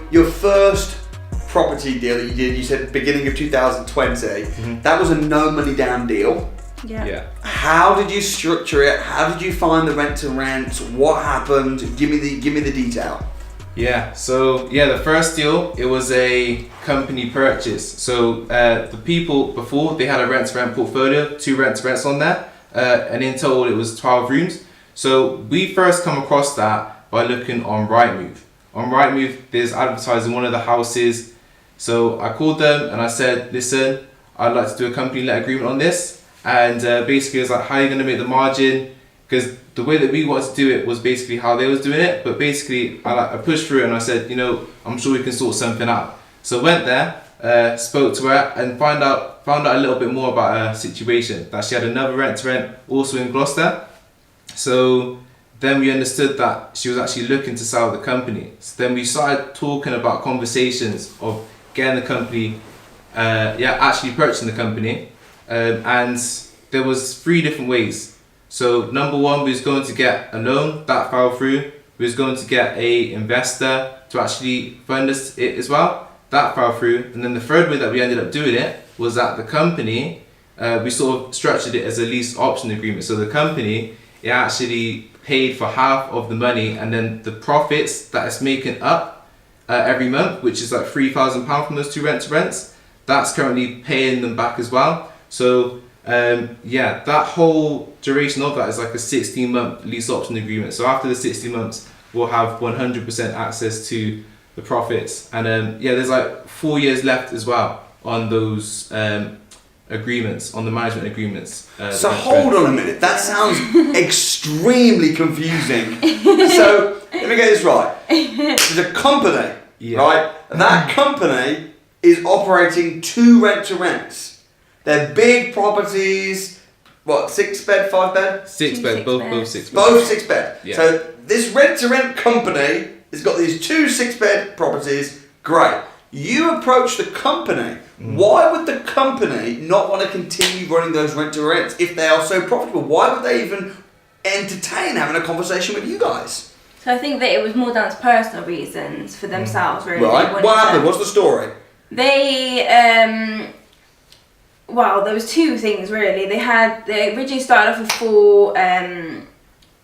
Your first property deal that you did, you said beginning of 2020, that was a no money down deal. Yeah. How did you structure it? How did you find the rent to rent? What happened? Give me the detail. Yeah, so the first deal, it was a company purchase. So the people before, they had a rent to rent portfolio, 2 rent to rents on there, and in total it was 12 rooms. So we first come across that by looking on Rightmove. On Rightmove, there's advertising one of the houses. So I called them and I said, listen, I'd like to do a company let agreement on this. And basically it was like, how are you going to make the margin? Because the way that we wanted to do it was basically how they was doing it. But basically I pushed through it and I said, I'm sure we can sort something out. So went there, spoke to her and found out a little bit more about her situation. That she had another rent to rent also in Gloucester. So then we understood that she was actually looking to sell the company. So then we started talking about conversations of getting the company, actually purchasing the company. And there was 3 different ways. So number 1, we was going to get a loan, that fell through. We was going to get a investor to actually fund us it as well, that fell through. And then the third way that we ended up doing it was that the company, we sort of structured it as a lease option agreement. So the company, it actually paid for half of the money, and then the profits that it's making up every month, which is like £3,000 from those 2 rent to rents, that's currently paying them back as well. So that whole duration of that is like a 16-month lease option agreement. So after the 16 months, we'll have 100% access to the profits. And there's like 4 years left as well on those agreements, on the management agreements. So hold on a minute, that sounds extremely confusing. So let me get this right. There's a company, right? That company is operating 2 rent to rents. They're big properties. What, 6 bed, 5 bed? 6 bed, both 6 bed. Both 6 bed. Yeah. So this rent to rent company has got these 2 6 bed properties. Great. You approach the company. Why would the company not want to continue running those rent to rents if they are so profitable? Why would they even entertain having a conversation with you guys? So I think that it was more down to personal reasons for themselves, really. Right. What happened? What's the story? They there was 2 things really. They originally started off with 4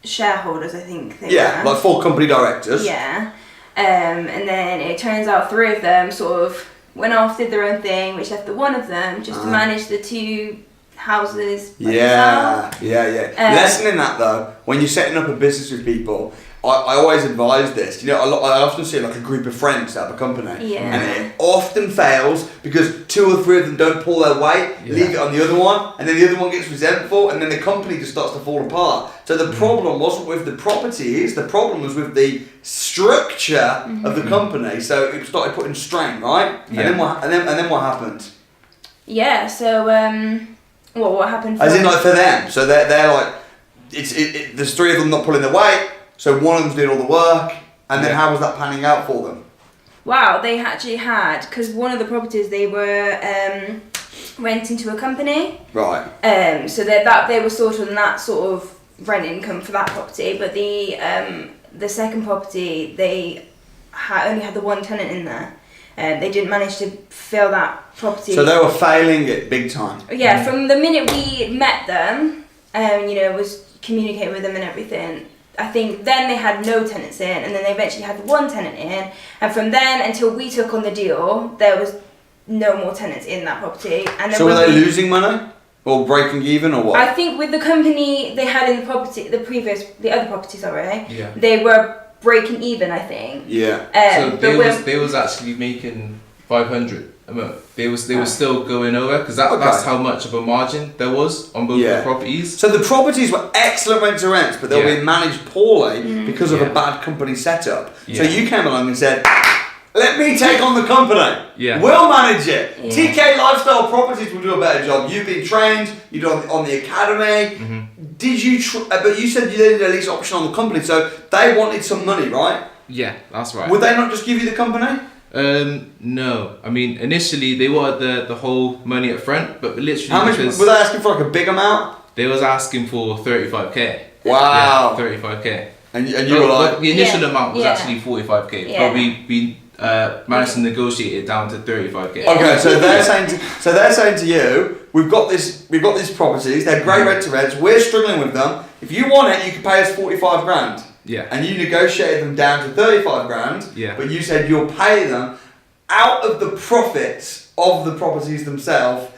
shareholders, I think. Like 4 company directors. Yeah. And then it turns out 3 of them sort of went off, did their own thing, which left the one of them just to manage the 2 houses. Yeah. Lesson in that though, when you're setting up a business with people, I always advise this. I often see like a group of friends that have a company, and it often fails because 2 or 3 of them don't pull their weight, leave it on the other one, and then the other one gets resentful, and then the company just starts to fall apart. So the problem wasn't with the properties; the problem was with the structure of the company. So it started putting strain, right? Yeah. And then what happened? Yeah. So what happened? As in, like for them, so they're like, there's 3 of them not pulling their weight. So one of them's doing all the work, and then how was that panning out for them? Wow, they actually had, because one of the properties they were renting to a company. Right. So they were sort of on that sort of rent income for that property, but the second property they only had the 1 tenant in there. They didn't manage to fill that property. So they were failing it big time. Yeah, from the minute we met them, was communicating with them and everything. I think then they had no tenants in, and then they eventually had 1 tenant in, and from then until we took on the deal, there was no more tenants in that property. And then so were they losing money, or breaking even, or what? I think with the company they had in the property, the other property, they were breaking even. I think. Yeah. So they was actually making 500 a month. They were still going over because that's how much of a margin there was on both the properties. So the properties were excellent rent to rents, but they were being managed poorly because of a bad company setup. So you came along and said, let me take on the company. We'll manage it. TK Lifestyle Properties will do a better job. You've been trained. You're on the academy. Did you? But you said you did a lease option on the company, so they wanted some money, right? Yeah, that's right. Would they not just give you the company? No. I mean, initially they wanted the whole money up front, but literally how much were they asking for? Like a big amount? They was asking for 35k. Wow. Yeah, 35k. And you were like, the initial amount was actually 45k. Yeah. But we managed to negotiate it down to 35k. Okay, so they're saying to you, we've got these properties. They're great rent to rents. We're struggling with them. If you want it, you can pay us 45 grand. Yeah. And you negotiated them down to 35 grand. Yeah. But you said you'll pay them out of the profits of the properties themselves,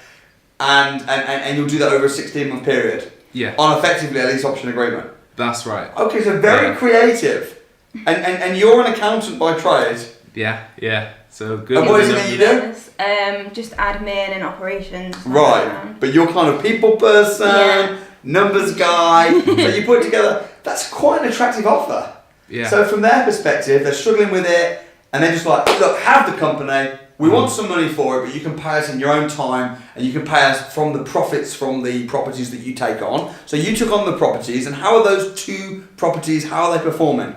and you'll do that over a 16-month period. Yeah. On effectively a lease option agreement. That's right. Okay, so very creative. And you're an accountant by trade. Yeah. So good. And what is it that you do? Just admin and operations. Right, but you're kind of people person, numbers guy, so you put it together. That's quite an attractive offer. Yeah. So from their perspective, they're struggling with it, and they're just like, look, have the company. We want some money for it, but you can pay us in your own time, and you can pay us from the profits from the properties that you take on. So you took on the properties, and how are those 2 properties? How are they performing?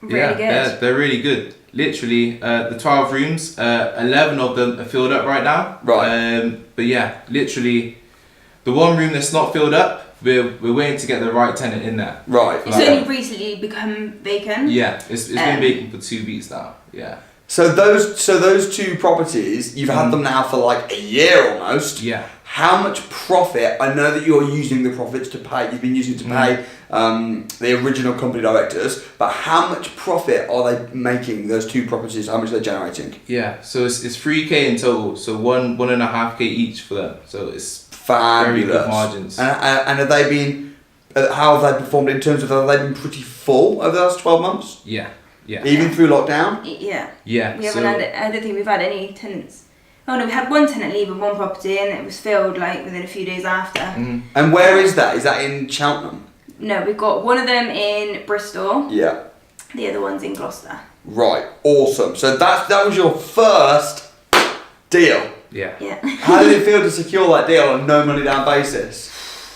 Really good. They're really good. Literally, the 12 rooms, 11 of them are filled up right now. Right. But yeah, literally, the one room that's not filled up, we're waiting to get the right tenant in there. Right. It's only recently become vacant. Yeah, it's been vacant for 2 weeks now. Yeah. So those 2 properties, you've had them now for like a year almost. Yeah. How much profit? I know that you're using the profits to pay. You've been using it to pay the original company directors, but how much profit are they making? Those 2 properties, how much are they generating? Yeah. So it's 3k in total. So 1.5k each for them. So it's fabulous. very good margins. And have they been? How have they performed in terms of? Have they been pretty full over the last 12 months? Yeah. Even through lockdown. Yeah. Yeah. We haven't had. I don't think we've had any tenants. Oh no, we had one tenant leave in one property, and it was filled like within a few days after. And where is that? Is that in Cheltenham? No, we've got one of them in Bristol. Yeah. The other one's in Gloucester. Right. Awesome. So that was your first deal. Yeah. How did it feel to secure that deal on no money down basis?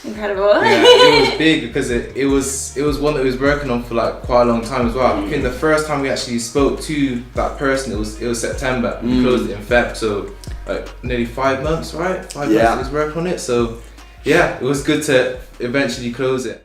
Incredible. Yeah, it was big because it was one that we was working on for like quite a long time as well. I think the first time we actually spoke to that person, it was September. We closed it in Feb, so like nearly 5 months, right? 5 months we was working on it. So yeah, it was good to eventually close it.